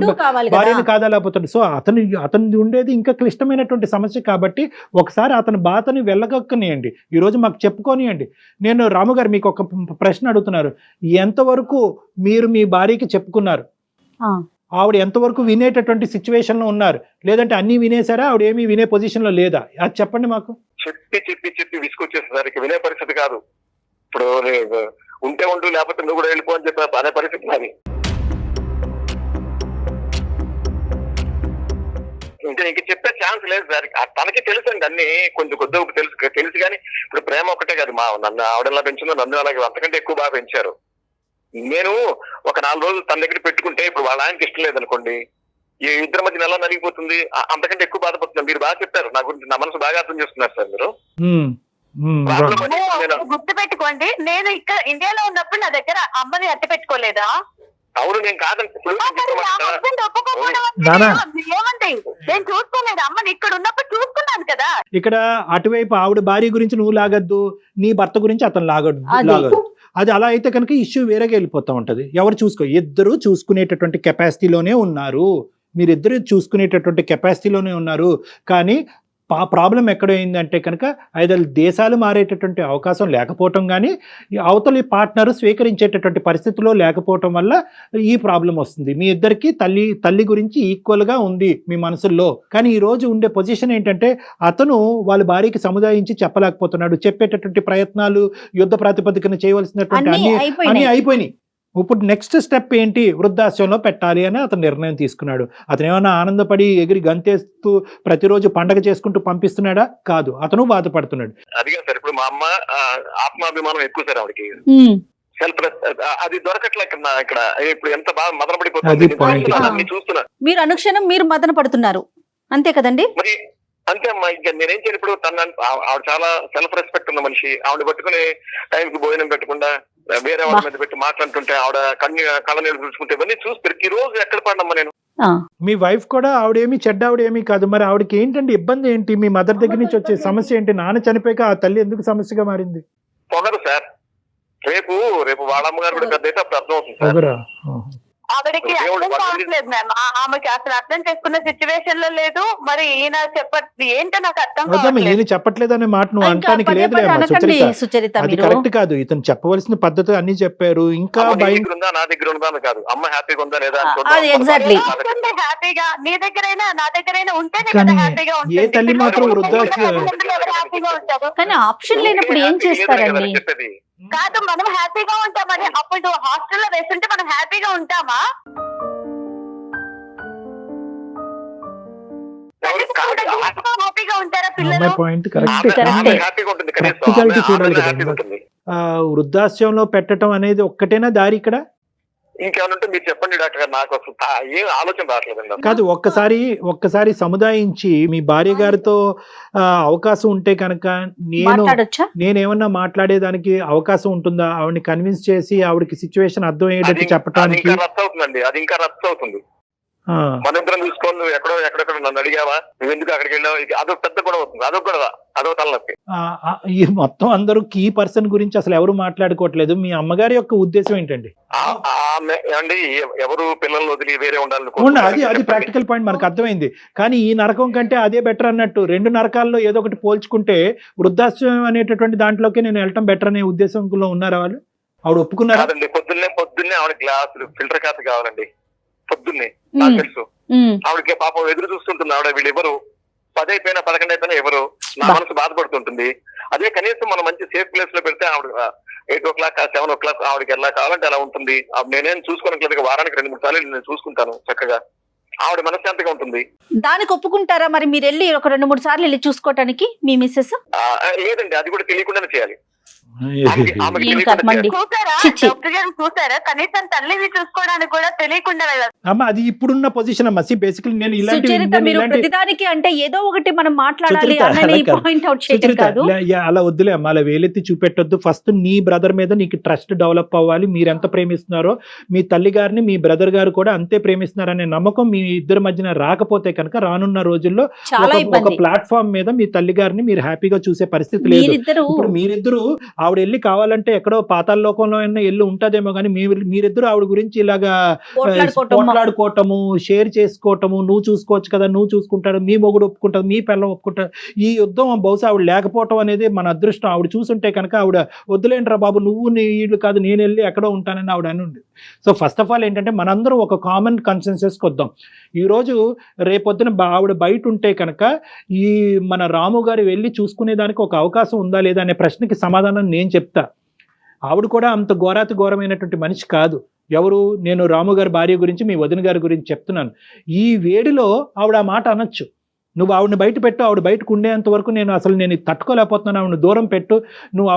భార్యని కాదలేకపోతున్నాడు. సో అతను ఉండేది ఇంకా క్లిష్టమైనటువంటి సమస్య. కాబట్టి ఒకసారి అతని బాధని వెళ్ళగక్కనియండి, ఈరోజు మాకు చెప్పుకోనియండి. నేను రాము గారు మీకు ఒక ప్రశ్న అడుగుతున్నారు. ఎంతవరకు మీరు మీ భార్యకి చెప్పుకున్నారు? ఆవిడ ఎంతవరకు వినేటటువంటి సిచ్యువేషన్ లో ఉన్నారు? లేదంటే అన్ని వినేసారా? ఆవిడ ఏమీ వినే పొజిషన్ లో లేదా? అది చెప్పండి మాకు. చెప్పి విసుకొచ్చేసరికి వినే పరిస్థితి కాదు. ఇప్పుడు ఉంటే ఉంటూ, లేకపోతే నువ్వు కూడా వెళ్ళిపో అని చెప్పి అనే పరిస్థితి నాది. ఇంకా ఇంక చెప్పే ఛాన్స్ లేదు సార్. తనకి తెలుసు అండి అన్ని, కొంచెం కొద్దిగా తెలుసు కానీ ఇప్పుడు ప్రేమ ఒకటే కాదు. నన్ను ఆవిడలా పెంచిందో నన్ను అలాగే అంతకంటే ఎక్కువ బాగా పెంచారు. నేను ఒక 4 రోజులు తన దగ్గర పెట్టుకుంటే ఇప్పుడు వాళ్ళ ఆయనకి ఇష్టం లేదనుకోండి, ఈ ఇద్దరి మధ్య ఎలా నలిగిపోతుంది, అంతకంటే ఎక్కువ బాధపడుతుంది. మీరు బాగా చెప్పారు, నా గురించి నా మనసు బాగా అర్థం చేస్తున్నారు సార్ మీరు. గుర్తు పెట్టుకోండి, నేను ఇక్కడ ఇండియాలో ఉన్నప్పుడు నా దగ్గర అమ్మని అట్టి పెట్టుకోలేదా? అవును, నేను కాదండి. ఏమండి, నేను చూసుకోలేదు అమ్మని. ఇక్కడ ఉన్నప్పుడు చూసుకున్నాను కదా. ఇక్కడ అటువైపు ఆవిడ భార్య గురించి నువ్వు లాగద్దు, నీ భర్త గురించి అతను లాగద్దు. అది అలా అయితే కనుక ఇష్యూ వేరేగా వెళ్ళిపోతూ ఉంటది. ఎవరు ఇద్దరు చూసుకునేటటువంటి కెపాసిటీలోనే ఉన్నారు. మీరిద్దరు చూసుకునేటటువంటి కెపాసిటీలోనే ఉన్నారు. కానీ ప్రాబ్లం ఎక్కడ అయిందంటే కనుక ఐదర్ దేశాలు మారేటటువంటి అవకాశం లేకపోవటం, కానీ ఈ అవతలి పార్ట్నర్ స్వీకరించేటటువంటి పరిస్థితిలో లేకపోవటం వల్ల ఈ ప్రాబ్లం వస్తుంది. మీ ఇద్దరికి తల్లి గురించి ఈక్వల్గా ఉంది మీ మనసుల్లో. కానీ ఈ రోజు ఉండే పొజిషన్ ఏంటంటే అతను వాళ్ళ భార్యకి సముదాయించి చెప్పలేకపోతున్నాడు. చెప్పేటటువంటి ప్రయత్నాలు యుద్ధ ప్రాతిపదికన చేయవలసినటువంటి అన్ని అయిపోయినాయి. ఇప్పుడు నెక్స్ట్ స్టెప్ ఏంటి, వృద్ధాశ్రమంలో పెట్టాలి అని అతను నిర్ణయం తీసుకున్నాడు. అతను ఏమన్నా ఆనందపడి ఎగిరి గంతేస్తూ ప్రతిరోజు పండగ చేసుకుంటూ పంపిస్తున్నాడా? కాదు, అతను బాధపడుతున్నాడు. అదిగా సార్, ఇప్పుడు మా అమ్మ ఆత్మాభిమానం ఎక్కువ సార్ ఆవిడకి, సెల్ఫ్ అది దొరకట్లే ఇక్కడ. ఇప్పుడు ఎంత బాగా మదన పడిపోతుంది చూస్తున్నా. మీరు అనుక్షణం మీరు మదన పడుతున్నారు అంతే కదండి? మరి అంతే అమ్మా. ఇంకా నేనేం చేయను. ఇప్పుడు ఆవిడ చాలా సెల్ఫ్ రెస్పెక్ట్ ఉన్న మనిషి. ఆవిడ పట్టుకుని టైంకి భోజనం పెట్టకుండా వేరే వాళ్ళ మీద పెట్టి మాట్లాడుతుంటే ఆవిడ కళ్ళ నీళ్ళు చూసుకుంటే ఇవన్నీ చూసి ఈ రోజు ఎక్కడ పడినమ్మా నేను. మీ వైఫ్ కూడా ఆవిడేమి చెడ్డ ఆవిడేమీ కాదు. మరి ఆవిడకి ఏంటండి ఇబ్బంది ఏంటి? మీ మదర్ దగ్గర నుంచి వచ్చే సమస్య ఏంటి? నాన్న చనిపోయాక ఆ తల్లి ఎందుకు సమస్యగా మారింది? పొగరు సార్. రేపు వాళ్ళ అమ్మగారు కూడా పెద్ద అయితే అప్పుడు అర్థం అవుతుంది సార్. ఆవిడకి అర్థం కావట్లేదు మ్యామ్. ఆమెకి అసలు అర్థం చేసుకున్న సిచ్యువేషన్ లో లేదు. మరి ఈయన ఏంటో నాకు అర్థం కావట్లేదు. ఈయన చెప్పట్లేదు అనే మాట నువ్వు అంటానికి లేదు. అది కరెక్ట్ కాదు. ఇతను చెప్పవలసిన పద్ధతి అన్ని చెప్పారు. ఇంకా నా దగ్గర ఉందా కాదు, అమ్మ హ్యాపీగా ఉందా లేదా హ్యాపీగా నీ దగ్గరైనా నా దగ్గరైనా ఉంటేనే కదా హ్యాపీగా ఉంటుంది. ఏ తల్లి మాత్రం వృద్ధాశ్రమం హ్యాపీగా ఉంటారు. కానీ ఆప్షన్ లేనప్పుడు ఏం చేస్తారండి? కాదు, మనం హ్యాపీగా ఉంటామని. అప్పుడు హాస్టల్లో వేస్తుంటే మనం హ్యాపీగా ఉంటామా? హ్యాపీగా ఉంటారా పిల్లలు? పాయింట్ ప్రాక్టికాలిటీ చూడాలి కదా. వృద్ధాశ్రమంలో పెట్టడం అనేది ఒక్కటేనా దారి ఇక్కడ? ఇంకేమన్నా మీరు చెప్పండి డాక్టర్ గారు, నాకు అసలు ఏం ఆలోచన రావట్లేదండి. కాదు, ఒక్కసారి సముదాయించి మీ భార్య గారితో అవకాశం ఉంటే కనుక నేనేమన్నా మాట్లాడేదానికి అవకాశం ఉంటుందా? ఆవిడని కన్విన్స్ చేసి ఆవిడకి సిచ్యువేషన్ అర్థం అయ్యేటట్టు చెప్పడానికి. రద్దు అవుతుందండి, అది ఇంకా రద్దు అవుతుంది. మన ఇద్దరం చూసుకోవాలి. నువ్వు ఎక్కడెక్కడ నన్ను అడిగావా, నువ్వు ఎందుకు అక్కడికి వెళ్ళావు, అదొక పెద్ద గొడవ అవుతుంది. అదొక తలనొప్పి. ఈ మొత్తం అందరూ కీ పర్సన్ గురించి అసలు ఎవరు మాట్లాడుకోవట్లేదు. మీ అమ్మగారి యొక్క ఉద్దేశం ఏంటండి? అండి, ఎవరు పిల్లల్ని వదిలి వేరే ఉండాలి. అది ప్రాక్టికల్ పాయింట్ మనకు అర్థమైంది. కానీ ఈ నరకం కంటే అదే బెటర్ అన్నట్టు. రెండు నరకాల్లో ఏదో ఒకటి పోల్చుకుంటే వృద్ధాశ్రమం అనేటటువంటి దాంట్లోకి నేను వెళ్ళటం బెటర్ అనే ఉద్దేశంలో ఉన్నారా వాళ్ళు? ఆవిడ ఒప్పుకున్నారా? పొద్దున్నే ఆవిడ గ్లాసులు ఫిల్టర్ కాఫీ కావాలండి. పొద్దున్నే నాకు తెలుసు. ఆవిడకి పాపం ఎదురు చూస్తుంటుంది. ఆవిడ వీళ్ళు ఎవరు 10 అయిపోయినా 11 అయిపోయినా ఎవరు, నా మనసు బాధపడుతుంటుంది. అదే కనీసం మనం మంచి సేఫ్ ప్లేస్ లో పెడితే ఆవిడ 8 o'clock 7 o'clock ఆవిడకి ఎలా కావాలంటే అలా ఉంటుంది. నేనేం చూసుకోవట్లేదు. వారానికి 2-3 సార్లు నేను చూసుకుంటాను చక్కగా. ఆవిడ మనశ్శాంతిగా ఉంటుంది. దానికి ఒప్పుకుంటారా మరి? మీరు వెళ్ళి ఒక 2-3 సార్లు వెళ్ళి చూసుకోవటానికి మీ మిస్సెస్? లేదండి, అది కూడా తెలియకుండానే చేయాలి. చూసారా? కనీసం తల్లిని చూసుకోవడానికి కూడా తెలియకుండా అమ్మా, అది ఇప్పుడున్న పొజిషన్ అమ్మా. బేసికలీ నేను ప్రతిదానికి అంటే ఏదో ఒకటి మనం మాట్లాడాలి పాయింట్ అవుట్ చేయడం కాదు. అలా వద్దులే అమ్మా, అలా వేలెత్తి చూపెట్టొద్దు. ఫస్ట్ నీ బ్రదర్ మీద నీకు ట్రస్ట్ డెవలప్ అవ్వాలి. మీరు ఎంత ప్రేమిస్తున్నారో మీ తల్లి గారిని మీ బ్రదర్ గారు కూడా అంతే ప్రేమిస్తున్నారనే నమ్మకం మీ ఇద్దరి మధ్యన రాకపోతే కనుక రానున్న రోజుల్లో ఒక ప్లాట్ఫామ్ మీద మీ తల్లి గారిని మీరు హ్యాపీగా చూసే పరిస్థితి లేదు. ఇప్పుడు మీరిద్దరు ఆవిడ వెళ్ళి కావాలంటే ఎక్కడో పాతాళ లోకంలో అయినా వెళ్ళి ఉంటదేమో, కానీ మీరిద్దరు ఆవిడ గురించి ఇలాగా పోట్లాడుకోవటము, షేర్ చేసుకోవటము, నువ్వు చూసుకోవచ్చు కదా, నువ్వు చూసుకుంటాడు, మీ మొగుడు ఒప్పుకుంటాడు, మీ పిల్ల ఒప్పుకుంటాడు, ఈ యుద్ధం బహుశా ఆవిడ లేకపోవటం అనేది మన అదృష్టం. ఆవిడ చూసుంటే కనుక ఆవిడ వద్దులేంట్రా బాబు, నువ్వు వీళ్ళు కాదు, నేను వెళ్ళి ఎక్కడో ఉంటానని ఆవిడ అని ఉంది. సో ఫస్ట్ ఆఫ్ ఆల్ ఏంటంటే మనందరూ ఒక కామన్ కన్సెన్సస్కి వద్దాం. ఈరోజు రేపొద్దున ఆవిడ బయట ఉంటే కనుక ఈ మన రాము గారు వెళ్ళి చూసుకునే దానికి ఒక అవకాశం ఉందా లేదా అనే ప్రశ్నకి సమాధానం నేను చెప్తా. ఆవిడ కూడా అంత ఘోరమైనటువంటి మనిషి కాదు. ఎవరు? నేను రాము గారి భార్య గురించి, మీ వదిన గారి గురించి చెప్తున్నాను. ఈ వేడిలో ఆవిడ ఆ మాట అనొచ్చు. నువ్వు ఆవిడని బయట పెట్టు, ఆవిడ బయటకు ఉండేంత వరకు నేను తట్టుకోలేకపోతున్నాను, ఆవిడని దూరం పెట్టు, నువ్వు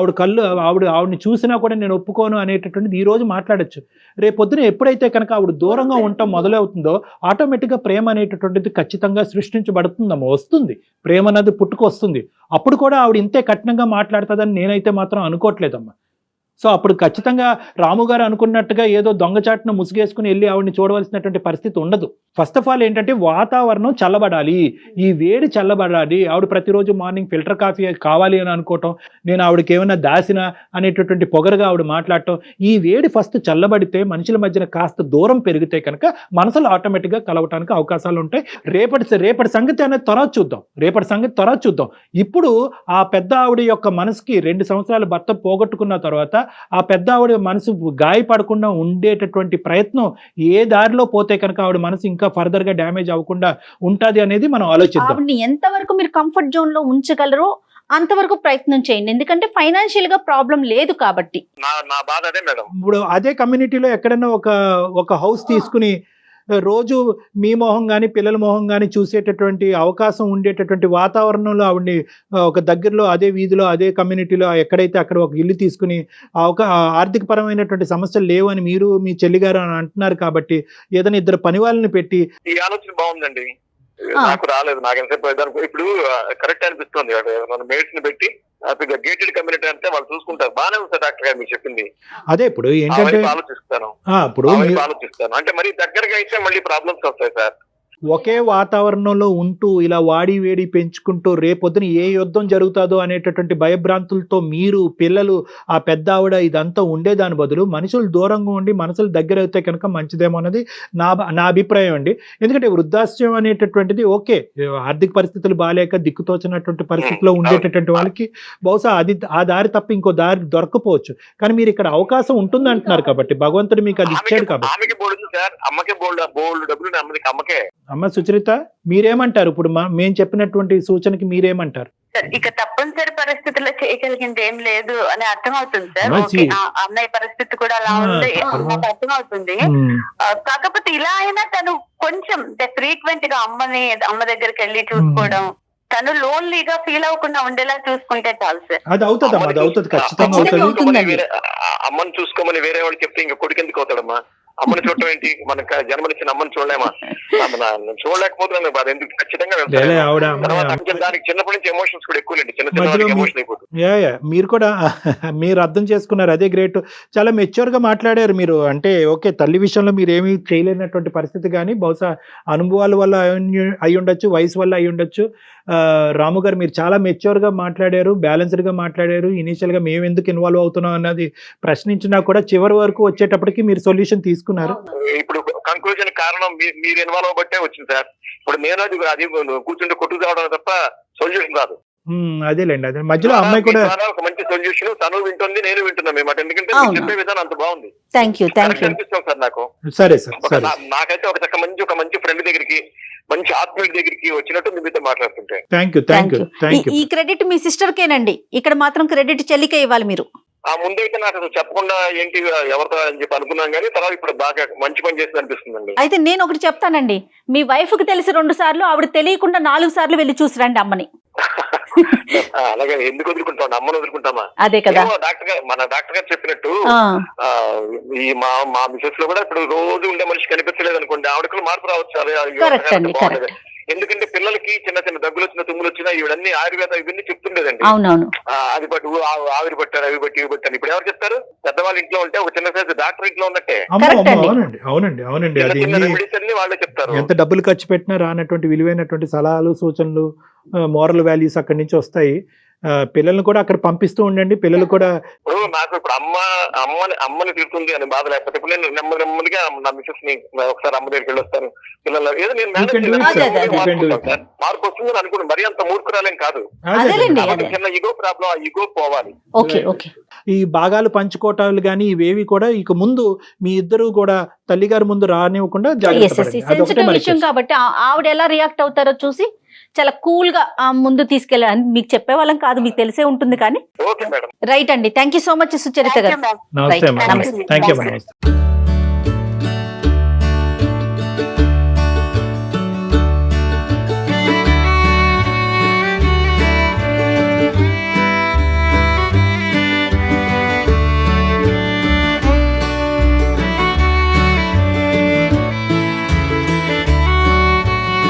ఆవిడని చూసినా కూడా నేను ఒప్పుకోను అనేటటువంటిది ఈ రోజు మాట్లాడచ్చు. రేపొద్దున ఎప్పుడైతే కనుక ఆవిడ దూరంగా ఉండటం మొదలవుతుందో ఆటోమేటిక్గా ప్రేమ అనేటటువంటిది ఖచ్చితంగా సృష్టించబడుతుందమ్మా, వస్తుంది. ప్రేమ అనేది పుట్టుకొస్తుంది. అప్పుడు కూడా ఆవిడ ఇంతే కఠినంగా మాట్లాడుతుందని నేనైతే మాత్రం అనుకోవట్లేదమ్మా. సో అప్పుడు ఖచ్చితంగా రాము గారు అనుకున్నట్టుగా ఏదో దొంగచాటును ముసుగేసుకుని వెళ్ళి ఆవిడని చూడవలసినటువంటి పరిస్థితి ఉండదు. ఫస్ట్ ఆఫ్ ఆల్ ఏంటంటే వాతావరణం చల్లబడాలి, ఈ వేడి చల్లబడాలి. ఆవిడ ప్రతిరోజు మార్నింగ్ ఫిల్టర్ కాఫీ కావాలి అని అనుకోవటం, నేను ఆవిడకి ఏమైనా దాసిన అనేటటువంటి పొగరుగా ఆవిడ మాట్లాడటం, ఈ వేడి ఫస్ట్ చల్లబడితే మనుషుల మధ్యన కాస్త దూరం పెరిగితే కనుక మనసులు ఆటోమేటిక్గా కలవటానికి అవకాశాలు ఉంటాయి. రేపటి సంగతి అనేది త్వర చూద్దాం. ఇప్పుడు ఆ పెద్ద ఆవిడ యొక్క మనసుకి 2 సంవత్సరాలు భర్త పోగొట్టుకున్న తర్వాత ఆ పెద్ద ఆవిడ మనసు గాయపడకుండా ఉండేటటువంటి ప్రయత్నం ఏ దారిలో పోతే కనుక ఆవిడ మనసు ఇంకా ఫర్దర్ గా డ్యామేజ్ అవ్వకుండా ఉంటది అనేది మనం ఆలోచిద్దాం. ఆవిడని ఎంతవరకు మీరు కంఫర్ట్ జోన్ లో ఉంచగలరో అంతవరకు ప్రయత్నం చేయండి, ఎందుకంటే ఫైనాన్షియల్ గా ప్రాబ్లం లేదు కాబట్టి. నా బాధ అదే మేడం. ఇప్పుడు అదే కమ్యూనిటీలో ఎక్కడైనా ఒక హౌస్ తీసుకుని రోజు మీ మొహం కానీ పిల్లల మొహం కానీ చూసేటటువంటి అవకాశం ఉండేటటువంటి వాతావరణంలో ఆవిడ్ని ఒక దగ్గరలో అదే వీధిలో అదే కమ్యూనిటీలో ఎక్కడైతే అక్కడ ఒక ఇల్లు తీసుకుని ఆర్థిక పరమైనటువంటి సమస్యలు లేవు అని మీరు మీ చెల్లిగారు అని అంటున్నారు కాబట్టి ఏదైనా 2 పని వాళ్ళని పెట్టి. ఈ ఆలోచన బాగుందండి, నాకు రాలేదు. నాకు ఎంతసేపు ఇప్పుడు కరెక్ట్ అనిపిస్తుంది. మన మేడ్స్ ని పెట్టి గేటెడ్ కమ్యూనిటీ అంటే వాళ్ళు చూసుకుంటారు. బాగానే ఉంది డాక్టర్ గారు మీరు చెప్పింది. అదే ఇప్పుడు ఏంటంటే ఆలోచిస్తాను అంటే మరి దగ్గరగా అయితే మళ్ళీ ప్రాబ్లమ్స్ వస్తాయి సార్. ఒకే వాతావరణంలో ఉంటూ ఇలా వాడి వేడి పెంచుకుంటూ రేపొద్దున ఏ యుద్ధం జరుగుతుందో అనేటటువంటి భయభ్రాంతులతో మీరు పిల్లలు ఆ పెద్ద ఆవిడ ఇదంతా ఉండేదాని బదులు మనుషులు దూరంగా ఉండి మనసులు దగ్గర అయితే కనుక మంచిదేమో అన్నది నా అభిప్రాయం అండి. ఎందుకంటే వృద్ధాశ్రయం అనేటటువంటిది ఓకే, ఆర్థిక పరిస్థితులు బాగాలేక దిక్కుతోచినటువంటి పరిస్థితిలో ఉండేటటువంటి వాళ్ళకి బహుశా ఆ దారి తప్ప ఇంకో దారి దొరకపోవచ్చు. కానీ మీరు ఇక్కడ అవకాశం ఉంటుంది అంటున్నారు కాబట్టి భగవంతుడు మీకు అది ఇచ్చాడు కాబట్టి. అమ్మ సుచరిత మీరేమంటారు? ఇప్పుడు మేము చెప్పినటువంటి సూచనకి మీరేమంటారు? ఇక తప్పనిసరి పరిస్థితుల్లో చేయగలిగింది ఏం లేదు అని అర్థమవుతుంది సార్. అన్నయ్య పరిస్థితి కూడా అలా ఉంది, నాకు అర్థమవుతుంది. కాకపోతే ఇలా అయినా తను కొంచెం ఫ్రీక్వెంట్ గా అమ్మ దగ్గరికి వెళ్ళి చూసుకోవడం, తను లోన్లీగా ఫీల్ అవ్వకుండా ఉండేలా చూసుకుంటే చాలు సార్. అది అవుతుంది, అది అవుతుంది, ఖచ్చితంగా అవుతుంది. అమ్మని చూసుకోమని వేరే వాళ్ళు చెప్తే ఇంకా కొడుకు ఎందుకు అవుతాడమ్మా? అమ్మని చూడటం ఏంటి? మనకు జన్మనిచ్చిన అమ్మని చూడలేమా? చూడలేకపోతున్నాను బాధ ఎందుకు? ఖచ్చితంగా దానికి చిన్నప్పటి నుంచి ఎమోషన్స్ కూడా ఎక్కువ ఎమోషన్ అయిపోతుంది. మీరు కూడా మీరు అర్థం చేసుకున్నారు, అదే గ్రేట్. చాలా మెచ్యూర్ గా మాట్లాడారు మీరు. అంటే ఓకే, తల్లి విషయంలో మీరు ఏమీ చేయలేనటువంటి పరిస్థితి, కానీ బహుశా అనుభవాల వల్ల అయి ఉండొచ్చు, వయసు వల్ల అయి ఉండొచ్చు. రాము గారు మీరు చాలా మెచ్యూర్ గా మాట్లాడారు, బ్యాలెన్స్డ్ గా మాట్లాడారు. ఇనీషియల్ గా మేము ఎందుకు ఇన్వాల్వ్ అవుతున్నాం అన్నది ప్రశ్నించినా కూడా చివరి వరకు వచ్చేటప్పటికి మీరు సొల్యూషన్ తీసుకున్నారు. ఇప్పుడు కంక్లూజన్ కారణం మీరు ఇన్వాల్వ్ అవ్వబట్టే వచ్చింది సార్. ఇప్పుడు నేను అది కూర్చుంటే కొట్టుకు రావడం తప్ప సొల్యూషన్ రాదు. అదేలేండి, అదే మధ్యలో అమ్మాయి కూడా ఒక మంచి సొల్యూషన్ తను వింటుంది, నేను వింటున్నాను మేము. ఎందుకంటే చెప్పే విధానం అంత బాగుంది. అనిపిస్తాం సార్ నాకు. సరే సార్, నాకైతే ఒక మంచి ఫ్రెండ్ దగ్గరికి, మంచి ఆత్మీయుడి దగ్గరికి వచ్చినట్టు మీతో మాట్లాడుతుంటే. Thank you. ఈ క్రెడిట్ మీ సిస్టర్ కేనండి, ఇక్కడ మాత్రం క్రెడిట్ చెల్లికే ఇవ్వాలి మీరు. ముందైతే నాకు అసలు చెప్పకుండా ఏంటి ఎవరితో అని చెప్పి అనుకున్నాం, కానీ తర్వాత ఇప్పుడు బాగా మంచి పని చేసి అనిపిస్తుందండి. అయితే నేను ఒకటి చెప్తానండి, మీ వైఫ్ కి తెలిసి 2 సార్లు, ఆవిడ తెలియకుండా 4 సార్లు వెళ్ళి చూసిరండి అమ్మని. అలాగే ఎందుకు వదులుకుంటాం? అమ్మను వదులుకుంటామా? అదే కదా మన డాక్టర్ గారు చెప్పినట్టు. ఈ మా మిసెస్ లో కూడా ఇప్పుడు రోజు ఉండే మనిషి కనిపించలేదు అనుకోండి, ఆవిడకు మార్పు రావచ్చు. ఎందుకంటే పిల్లలకి చిన్న చిన్న దగ్గులు వచ్చిన, తుమ్ములు వచ్చినా ఇవన్నీ ఆయుర్వేద ఇవన్నీ చెప్తుండేదండి. అది పట్టు ఆవిరి పట్టారు, అవి బట్టి ఇవి పట్టారు. ఇప్పుడు ఎవరు చెప్తారు? పెద్దవాళ్ళ ఇంట్లో ఉంటే ఒక చిన్న సైజు డాక్టర్ ఇంట్లో ఉన్నట్టే. అవునండి, వాళ్ళే చెప్తారు. ఎంత డబ్బులు ఖర్చు పెట్టినా రానటువంటి విలువైనటువంటి సలహాలు, సూచనలు, మోరల్ వాల్యూస్ అక్కడి నుంచి వస్తాయి. పిల్లల్ని కూడా అక్కడ పంపిస్తూ ఉండండి. పిల్లలు కూడా నాకు ఇప్పుడు అమ్మని తిడుతుంది అని బాధ లేకపోతే ఇప్పుడు నేను నెమ్మదిగా నా మిసెస్ ని ఒకసారి అమ్మ దగ్గరికి వెళ్ళి వస్తాను. పిల్లలు ఏదో నేను మార్పు వస్తుందని అనుకున్నాను. మరీ అంత మూర్ఖురాలేం కాదు. చిన్న ఈగో ప్రాబ్లం, ఆ ఈగో పోవాలి. ఈ భాగాలు పంచుకోవటాలు కానీ ఇవేవి కూడా ఇక ముందు మీ ఇద్దరు కూడా తల్లిగారి ముందు రానివ్వకుండా జాగ్రత్త. కాబట్టి ఆవిడ ఎలా రియాక్ట్ అవుతారో చూసి చాలా కూల్ గా ముందు తీసుకెళ్ళాలి. మీకు చెప్పే వాళ్ళం కాదు, మీకు తెలిసే ఉంటుంది. కానీ రైట్ అండి, thank you so much Sucharita గారు. నమస్తే.